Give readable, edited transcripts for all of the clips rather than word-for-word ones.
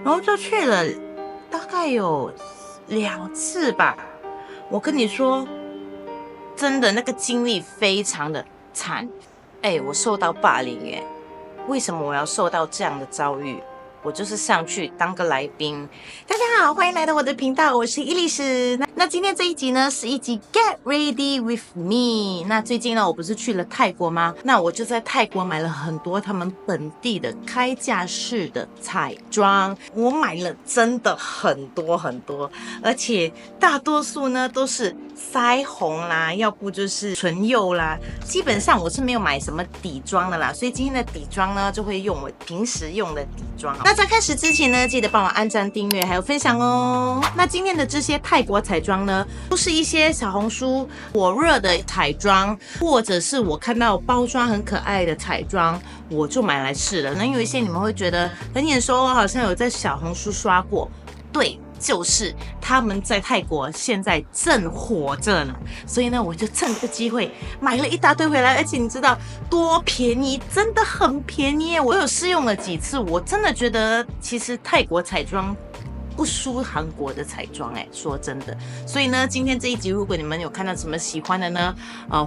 然后就去了大概有2次吧。我跟你说，真的那个经历非常的惨。我受到霸凌为什么我要受到这样的遭遇？我就是上去当个来宾。大家好，欢迎来到我的频道，我是伊丽丝。那今天这一集呢，是一集 Get Ready with Me。那最近呢，我不是去了泰国吗？那我就在泰国买了很多他们本地的开架式的彩妆，我买了真的很多很多，而且大多数呢都是腮红啦，要不就是唇釉啦。基本上我是没有买什么底妆的啦，所以今天的底妆呢，就会用我平时用的底妆。那在开始之前呢，记得帮我按赞、订阅还有分享哦。那今天的这些泰国彩妆呢，都是一些小红书火热的彩妆，或者是我看到包装很可爱的彩妆，我就买来试了。那有一些你们会觉得很眼熟，好像有在小红书刷过，对。就是他们在泰国现在正火着呢，所以呢，我就趁这个机会买了一大堆回来，而且你知道多便宜，真的很便宜耶！我有试用了几次，我真的觉得其实泰国彩妆不输韩国的彩妆说真的。所以呢，今天这一集如果你们有看到什么喜欢的呢，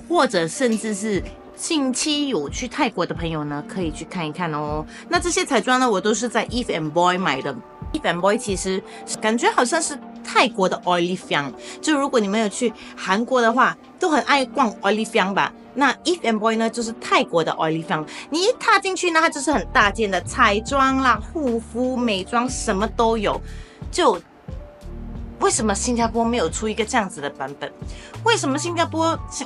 或者甚至是近期有去泰国的朋友呢，可以去看一看哦。那这些彩妆呢，我都是在 Eve and Boy 买的。Eve and Boy 其实感觉好像是泰国的 Olive， 就如果你们有去韩国的话，都很爱逛 Olive 吧。那 Eve and Boy 呢，就是泰国的 Olive。你一踏进去呢，它就是很大件的彩妆啦、护肤、美妆，什么都有。就为什么新加坡没有出一个这样子的版本？为什么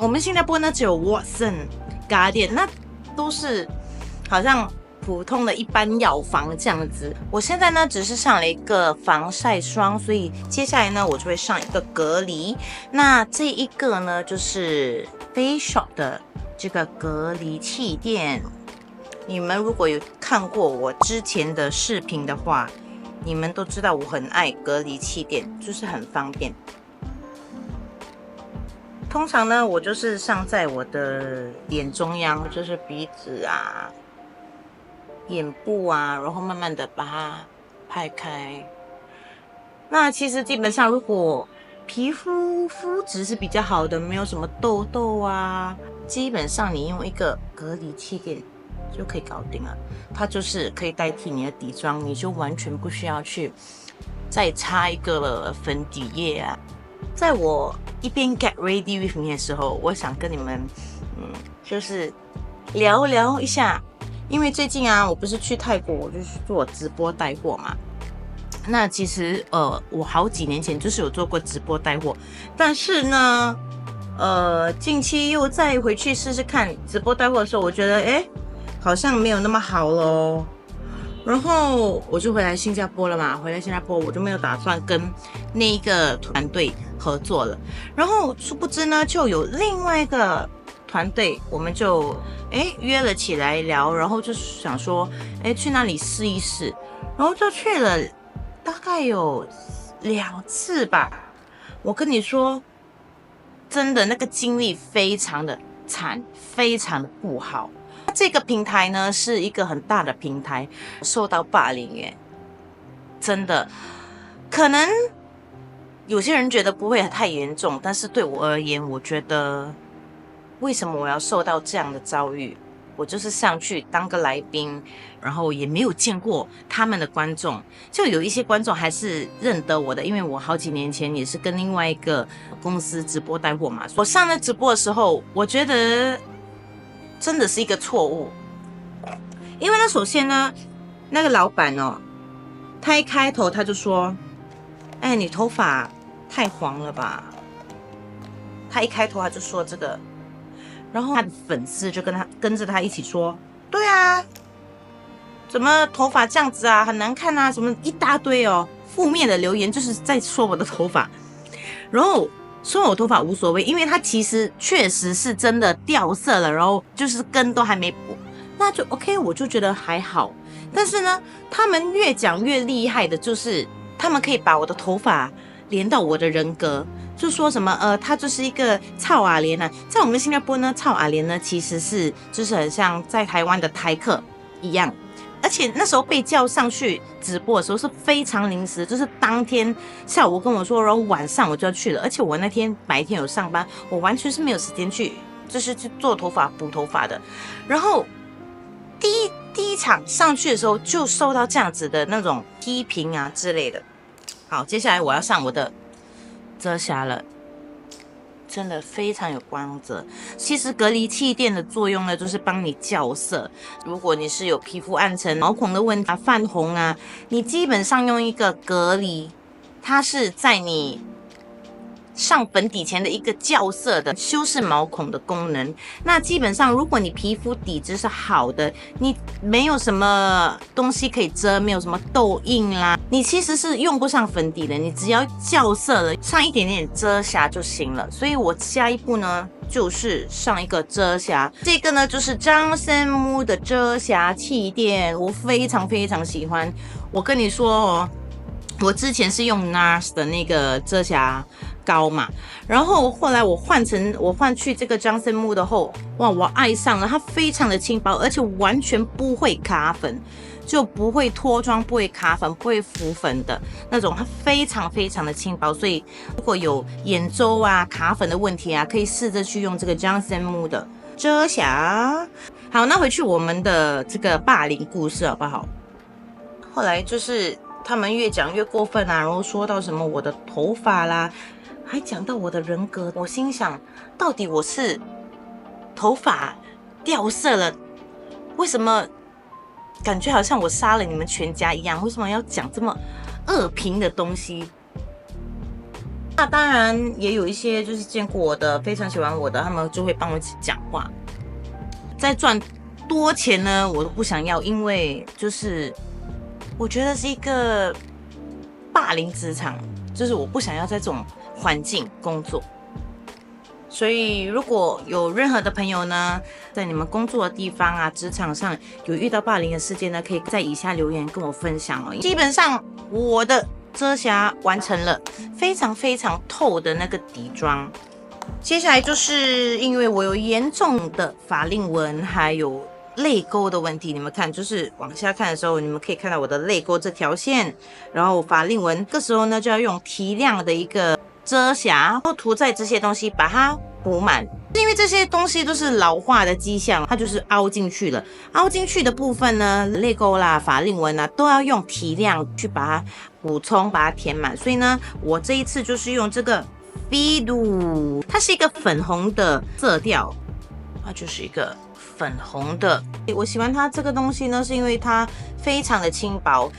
我们新加坡呢只有 Watson、Guardian， 那都是好像普通的一般药房这样子。我现在呢只是上了一个防晒霜，所以接下来呢我就会上一个隔离。那这一个呢就是 Face Shop 的这个隔离气垫。你们如果有看过我之前的视频的话，你们都知道我很爱隔离气垫，就是很方便。通常呢我就是上在我的脸中央，就是鼻子啊、眼部啊，然后慢慢的把它拍开。那其实基本上如果皮肤肤质是比较好的，没有什么痘痘啊，基本上你用一个隔离气垫就可以搞定了。它就是可以代替你的底妆，你就完全不需要去再擦一个粉底液啊。在我一边 get ready with me 的时候，我想跟你们就是聊聊一下。因为最近啊，我不是去泰国，我就是做直播带货嘛。那其实我好几年前就是有做过直播带货，但是呢，近期又再回去试试看直播带货的时候，我觉得好像没有那么好咯。然后我就回来新加坡了嘛，回来新加坡我就没有打算跟那一个团队合作了。然后殊不知呢，就有另外一个团队，我们就约了起来聊，然后就想说去那里试一试，然后就去了大概有2次吧。我跟你说，真的那个经历非常的惨，非常的不好。这个平台呢是一个很大的平台，受到霸凌真的可能有些人觉得不会太严重，但是对我而言，我觉得为什么我要受到这样的遭遇？我就是上去当个来宾，然后也没有见过他们的观众，就有一些观众还是认得我的，因为我好几年前也是跟另外一个公司直播带货嘛。我上了直播的时候，我觉得真的是一个错误，因为呢，首先呢，那个老板他一开头他就说：“你头发太黄了吧？”他一开头他就说这个。然后他的粉丝就跟着他一起说：“对啊，怎么头发这样子啊，很难看啊，什么一大堆负面的留言就是在说我的头发。”然后说我头发无所谓，因为他其实确实是真的掉色了，然后就是根都还没补，那就 OK， 我就觉得还好。但是呢，他们越讲越厉害的，就是他们可以把我的头发连到我的人格。就说什么他就是一个臭阿莲啊，在我们新加坡呢，臭阿莲呢其实是就是很像在台湾的台客一样，而且那时候被叫上去直播的时候是非常临时，就是当天下午跟我说，然后晚上我就要去了。而且我那天白天有上班，我完全是没有时间去，就是去做头发、补头发的。然后第一场上去的时候就受到这样子的那种批评啊之类的。好，接下来我要上我的遮瑕了。真的非常有光泽。其实隔离气垫的作用呢，就是帮你校色。如果你是有皮肤暗沉、毛孔的问题、泛红啊，你基本上用一个隔离，它是在你上粉底前的一个校色的修饰毛孔的功能。那基本上如果你皮肤底质是好的，你没有什么东西可以遮，没有什么痘印啦，你其实是用不上粉底的，你只要校色了，上一点点遮瑕就行了。所以我下一步呢就是上一个遮瑕，这个呢就是张森木的遮瑕气垫，我非常非常喜欢。我跟你说哦，我之前是用 NARS 的那个遮瑕膏嘛，然后后来我换去这个 Johnson Moo 的后，哇，我爱上了，它非常的轻薄，而且完全不会卡粉，就不会脱妆，不会卡粉，不会浮粉的那种，它非常非常的轻薄，所以如果有眼周啊卡粉的问题啊，可以试着去用这个 Johnson Moo 的遮瑕。好，那回去我们的这个霸凌故事好不好？后来就是他们越讲越过分啊，然后说到什么我的头发啦，还讲到我的人格。我心想，到底我是头发掉色了，为什么感觉好像我杀了你们全家一样？为什么要讲这么恶评的东西？那当然也有一些就是见过我的，非常喜欢我的，他们就会帮我讲话。再赚多钱呢，我都不想要，因为就是我觉得是一个霸凌职场，就是我不想要在这种环境工作。所以如果有任何的朋友呢，在你们工作的地方啊，职场上有遇到霸凌的事件呢，可以在以下留言跟我分享哦。基本上我的遮瑕完成了，非常非常透的那个底妆。接下来就是因为我有严重的法令纹，还有泪沟的问题，你们看，就是往下看的时候，你们可以看到我的泪沟这条线，然后法令纹，这时候呢就要用提亮的一个遮瑕，然后涂在这些东西把它补满，因为这些东西都是老化的迹象，它就是凹进去了。凹进去的部分呢，泪沟啦、法令纹啊，都要用提亮去把它补充、把它填满。所以呢，我这一次就是用这个 Fidu， 它是一个粉红的色调，它就是一个粉红的。我喜欢它这个东西呢，是因为它非常的轻薄，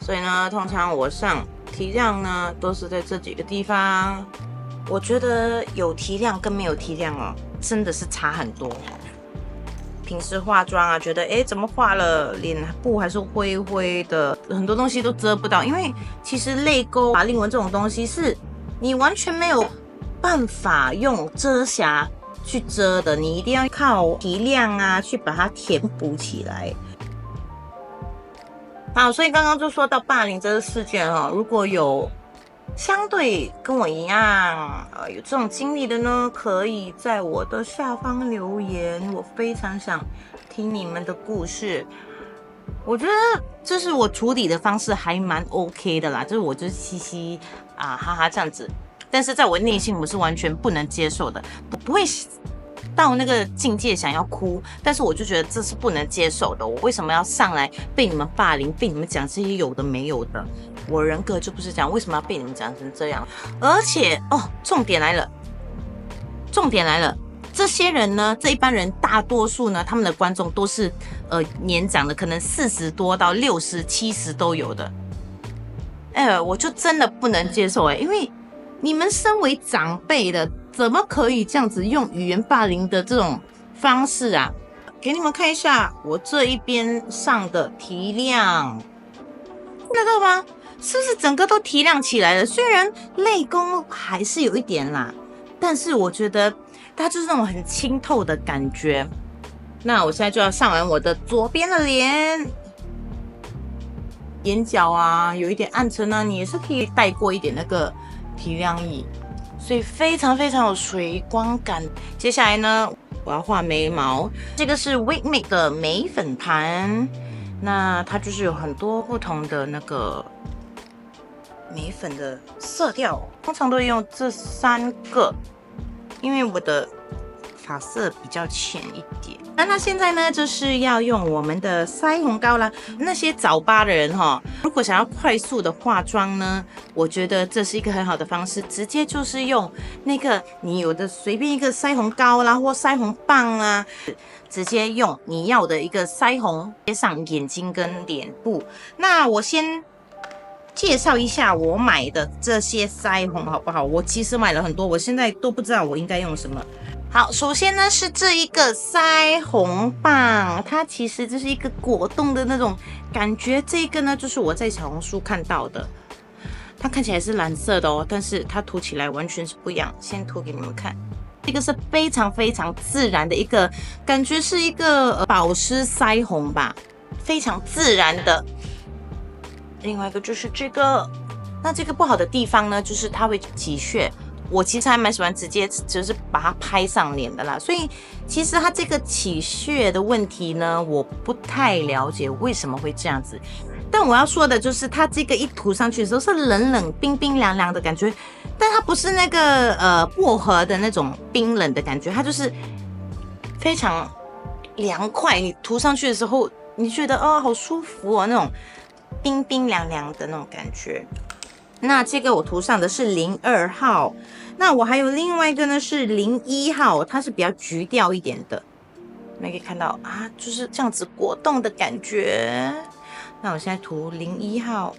所以呢，通常我上提亮呢都是在这几个地方。我觉得有提亮跟没有提亮哦，真的是差很多。平时化妆啊，觉得怎么化了脸部还是灰灰的，很多东西都遮不到。因为其实泪沟、法令纹这种东西是你完全没有办法用遮瑕去遮的，你一定要靠提亮啊去把它填补起来。好，所以刚刚就说到霸凌这个事件哦，如果有相对跟我一样有这种经历的呢，可以在我的下方留言，我非常想听你们的故事。我觉得这是我处理的方式还蛮 OK 的啦，就是我就是嘻嘻哈哈这样子，但是在我内心我是完全不能接受的，不会到那个境界想要哭，但是我就觉得这是不能接受的。我为什么要上来被你们霸凌，被你们讲这些有的没有的？我人格就不是这样，为什么要被你们讲成这样？而且重点来了，这些人呢，这一般人大多数呢，他们的观众都是年长的，可能40多到60、70都有的。我就真的不能接受因为你们身为长辈的，怎么可以这样子用语言霸凌的这种方式啊？给你们看一下我这一边上的提亮，看得到吗？是不是整个都提亮起来了？虽然泪沟还是有一点啦，但是我觉得它就是那种很清透的感觉。那我现在就要上完我的左边的脸，眼角啊有一点暗沉啊，你也是可以带过一点那个提亮液，所以非常非常有水光感。接下来呢，我要画眉毛。这个是 Wigmake 的眉粉盘，那它就是有很多不同的那个眉粉的色调，通常都会用这3个，因为我的发色比较浅一点。那现在呢，就是要用我们的腮红膏啦。那些早八的人如果想要快速的化妆呢，我觉得这是一个很好的方式，直接就是用那个你有的随便一个腮红膏啦，或腮红棒啦，直接用你要的一个腮红贴上眼睛跟脸部。那我先介绍一下我买的这些腮红好不好？我其实买了很多，我现在都不知道我应该用什么。好，首先呢是这一个腮红棒，它其实就是一个果冻的那种感觉。这个呢就是我在小红书看到的，它看起来是蓝色的哦，但是它涂起来完全是不一样。先涂给你们看，这个是非常非常自然的一个感觉，是一个保湿腮红吧，非常自然的。另外一个就是这个，那这个不好的地方呢，就是它会起屑。我其实还蛮喜欢直接就是把它拍上脸的啦，所以其实它这个起屑的问题呢，我不太了解为什么会这样子。但我要说的就是，它这个一涂上去的时候是冷冷冰冰凉凉的感觉，但它不是那个薄荷的那种冰冷的感觉，它就是非常凉快。你涂上去的时候，你觉得好舒服哦，那种冰冰凉凉的那种感觉。那这个我涂上的是02号，那我还有另外一个呢是01号，它是比较橘调一点的。你可以看到啊，就是这样子果冻的感觉。那我现在涂01号，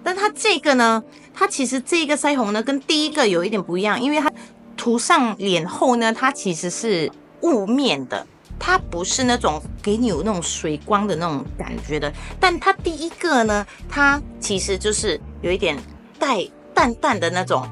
但它这个呢，它其实这个腮红呢跟第一个有一点不一样，因为它涂上脸后呢，它其实是雾面的。它不是那种给你有那种水光的那种感觉的，但它第一个呢，它其实就是有一点带淡淡的那种，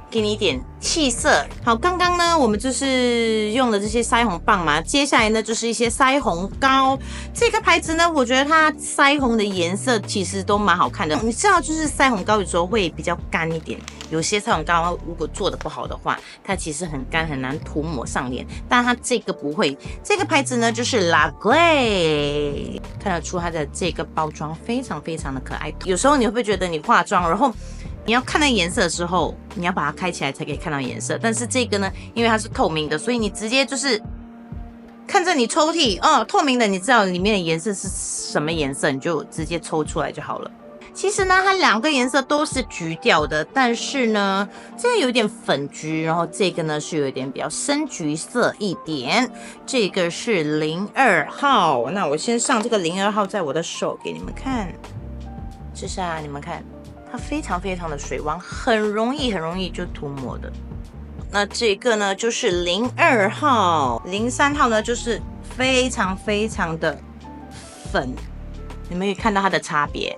给你一点气色。好，刚刚呢我们就是用了这些腮红棒嘛，接下来呢就是一些腮红膏。这个牌子呢，我觉得它腮红的颜色其实都蛮好看的。你知道，就是腮红膏有时候会比较干一点，有些腮红膏如果做的不好的话，它其实很干，很难涂抹上脸。但它这个不会，这个牌子呢就是 Laglay， 看得出它的这个包装非常非常的可爱。有时候你会不会觉得你化妆，然后你要看那颜色的时候，你要把它开起来才可以看到颜色。但是这个呢，因为它是透明的，所以你直接就是看着你抽屉透明的，你知道里面的颜色是什么颜色，你就直接抽出来就好了。其实呢，它2个颜色都是橘调的，但是呢，这个有一点粉橘，然后这个呢是有一点比较深橘色一点。这个是02号，那我先上这个02号在我的手给你们看，就是你们看。它非常非常的水汪，很容易就涂抹的。那这个呢就是02号，03号呢就是非常非常的粉，你们可以看到它的差别。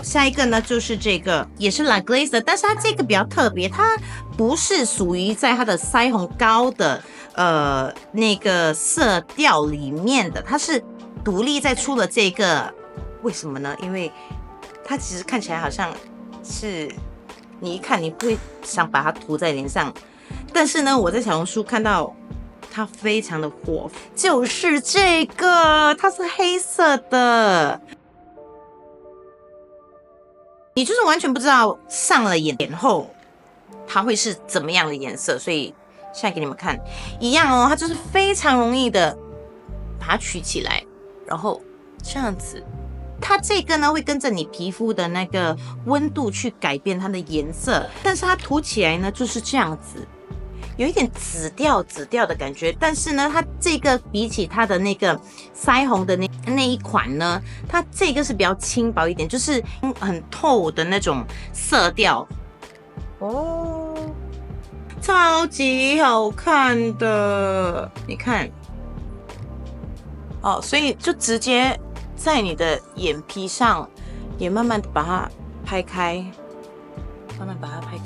下一个呢就是这个，也是 Laglay 的，但是它这个比较特别，它不是属于在它的腮红膏的那个色调里面的，它是独立再出了这个。为什么呢？因为它其实看起来好像是你一看你不会想把它涂在脸上，但是呢，我在小红书看到它非常的火，就是这个，它是黑色的，你就是完全不知道上了眼后它会是怎么样的颜色，所以现在给你们看一样哦，它就是非常容易的把它取起来，然后这样子。它这个呢会跟着你皮肤的那个温度去改变它的颜色，但是它涂起来呢就是这样子，有一点紫调的感觉。但是呢，它这个比起它的那个腮红的那一款呢，它这个是比较轻薄一点，就是很透的那种色调哦，超级好看的，你看所以就直接在你的眼皮上也慢慢的把它拍开，慢慢把它拍开。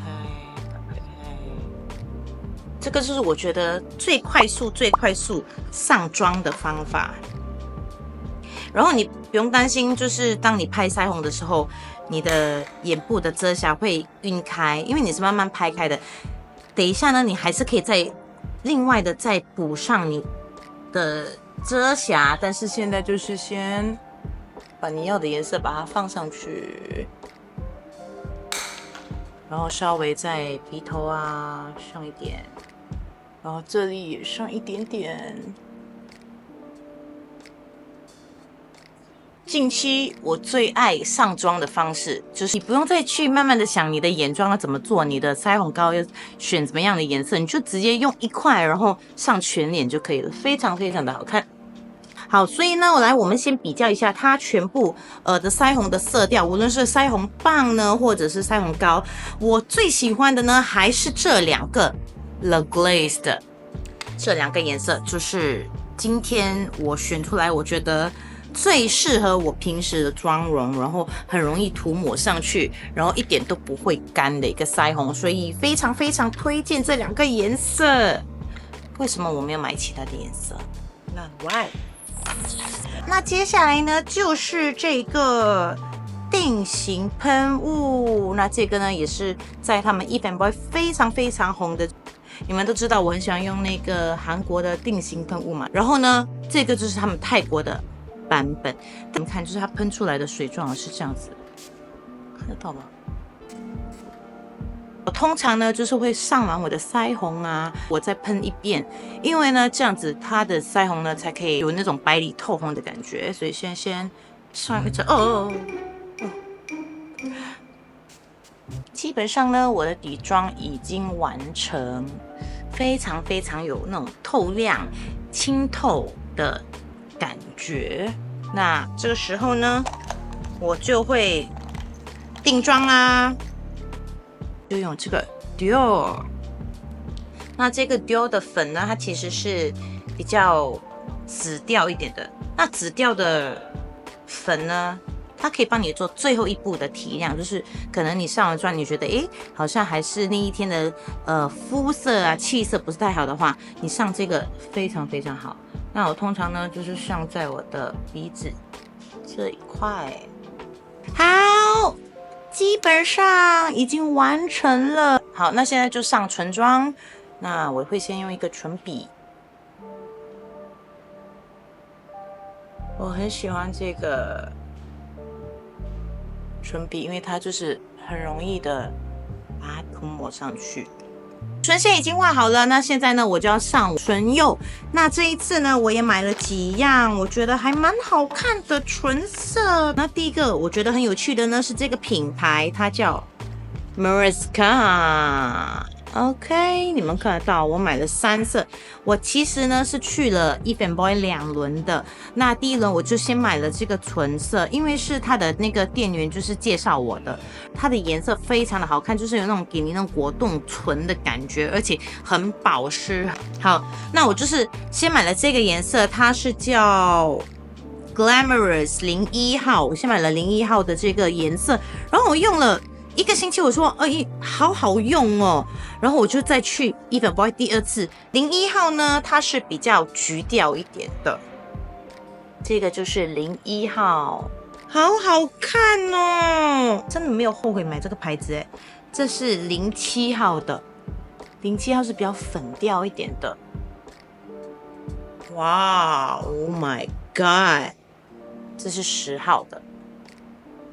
这个就是我觉得最快速上妆的方法。然后你不用担心，就是当你拍腮红的时候，你的眼部的遮瑕会晕开，因为你是慢慢拍开的。等一下呢，你还是可以再另外的再补上你的遮瑕，但是现在就是先把你要的颜色把它放上去，然后稍微在鼻头啊上一点，然后这里也上一点点。近期我最爱上妆的方式，就是你不用再去慢慢的想你的眼妆要怎么做，你的腮红膏要选怎么样的颜色，你就直接用一块，然后上全脸就可以了，非常非常的好看。好，所以呢，我们先比较一下它全部的腮红的色调，无论是腮红棒呢，或者是腮红膏，我最喜欢的呢还是这两个 The Glaze 的这两个颜色，就是今天我选出来，我觉得最适合我平时的妆容，然后很容易涂抹上去，然后一点都不会干的一个腮红，所以非常非常推荐这两个颜色。为什么我没有买其他的颜色？那 why？ 那接下来呢，就是这个定型喷雾。那这个呢，也是在他们 Eve and Boy 非常非常红的。你们都知道我很喜欢用那个韩国的定型喷雾嘛。然后呢，这个就是他们泰国的版本。你们看，就是它喷出来的水状是这样子，看得到吗？我通常呢就是会上完我的腮红啊，我再喷一遍，因为呢这样子它的腮红呢才可以有那种白里透红的感觉，所以先上一层基本上呢我的底妆已经完成，非常非常有那种透亮、清透的感觉。那这个时候呢，我就会定妆啦。就用这个 Dior， 那这个 Dior 的粉呢，它其实是比较紫调一点的。那紫调的粉呢，它可以帮你做最后一步的提亮，就是可能你上完妆，你觉得好像还是那一天的肤色啊气色不是太好的话，你上这个非常非常好。那我通常呢就是上在我的鼻子这一块。好。基本上已经完成了。好，那现在就上唇妆。那我会先用一个唇笔，我很喜欢这个唇笔，因为它就是很容易的把它涂抹上去。唇线已经画好了，那现在呢，我就要上唇釉。那这一次呢，我也买了几样我觉得还蛮好看的唇色。那第一个我觉得很有趣的呢，是这个品牌，它叫 Mariska。OK， 你们看得到，我买了3色。我其实呢是去了 Eve and Boy 2轮的。那第一轮我就先买了这个唇色，因为是它的那个店员就是介绍我的，它的颜色非常的好看，就是有那种给你那种果冻唇的感觉，而且很保湿。好，那我就是先买了这个颜色，它是叫 Glamorous 01号，我先买了01号的这个颜色，然后我用了1个星期，我说好好用哦，然后我就再去 Eve and Boy 第2次。01号呢，它是比较橘调一点的，这个就是01号，好好看哦，真的没有后悔买这个牌子诶。这是07号的，07号是比较粉调一点的。哇 ，Oh my God， 这是10号的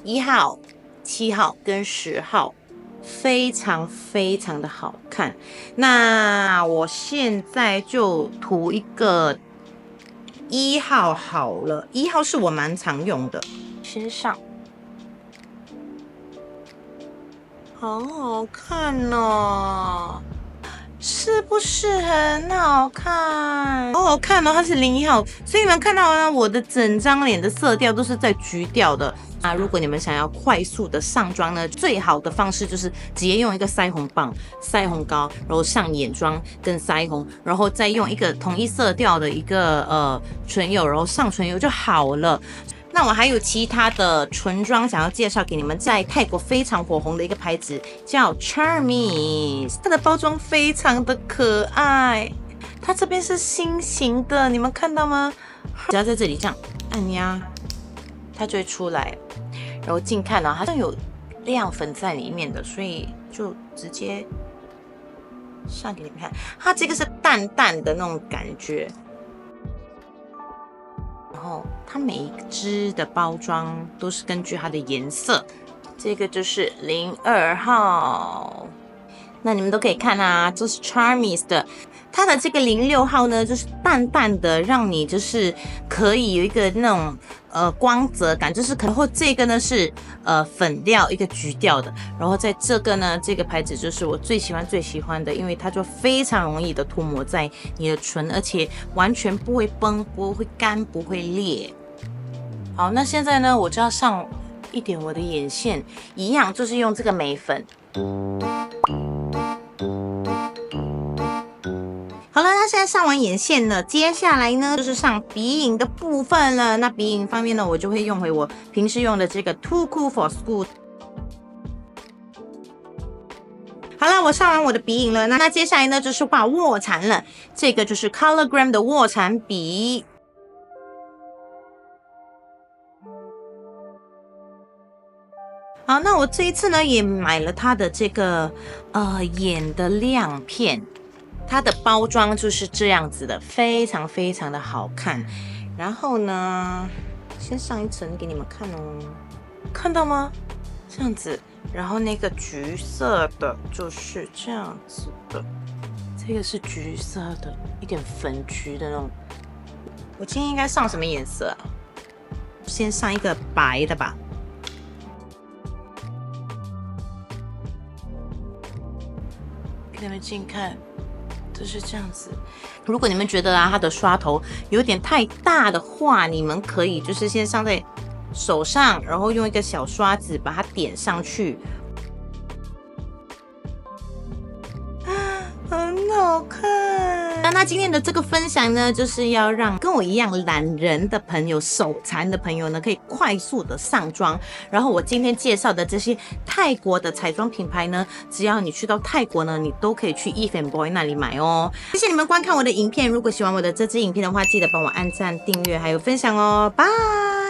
，1号。7号跟10号非常非常的好看。那我现在就涂一个1号好了，1号是我蛮常用的，先上，好好看哦，是不是很好看？好好看哦，它是01号，所以你们看到呢，我的整张脸的色调都是在橘调的。那如果你们想要快速的上妆呢，最好的方式就是直接用一个腮红棒、腮红膏，然后上眼妆跟腮红，然后再用一个统一色调的一个唇釉，然后上唇釉就好了。那我还有其他的唇妆想要介绍给你们，在泰国非常火红的一个牌子叫 Charmis， 它的包装非常的可爱，它这边是心形的，你们看到吗？只要在这里这样按压，它就会出来。然后近看呢，它有亮粉在里面的，所以就直接上给你们看，它这个是淡淡的那种感觉。然后它每一支的包装都是根据它的颜色，这个就是02号，那你们都可以看啊，这是 Charmis 的，它的这个06号呢，就是淡淡的，让你就是可以有一个那种光泽感，就是可能后这个呢是粉调一个橘调的，然后在这个呢，这个牌子就是我最喜欢的，因为它就非常容易的涂抹在你的唇，而且完全不会崩，不会干，不会裂。好，那现在呢，我就要上一点我的眼线，一样就是用这个眉粉。好了，那现在上完眼线了，接下来呢就是上鼻影的部分了。那鼻影方面呢，我就会用回我平时用的这个 Too Cool for School。好了，我上完我的鼻影了，那接下来呢就是画卧蚕了。这个就是 Colourgram 的卧蚕笔。好，那我这一次呢也买了它的这个眼的亮片。它的包装就是这样子的，非常非常的好看。然后呢，先上一层给你们看哦，看到吗？这样子，然后那个橘色的就是这样子的，这个是橘色的，一点粉橘的那种。我今天应该上什么颜色啊？先上一个白的吧。给你们近看。就是这样子。如果你们觉得它的刷头有点太大的话，你们可以就是先上在手上，然后用一个小刷子把它点上去，很好看。那今天的这个分享呢，就是要让跟我一样懒人的朋友、手残的朋友呢，可以快速的上妆。然后我今天介绍的这些泰国的彩妆品牌呢，只要你去到泰国呢，你都可以去 Eve and Boy 那里买哦。谢谢你们观看我的影片，如果喜欢我的这支影片的话，记得帮我按赞、订阅还有分享哦，拜。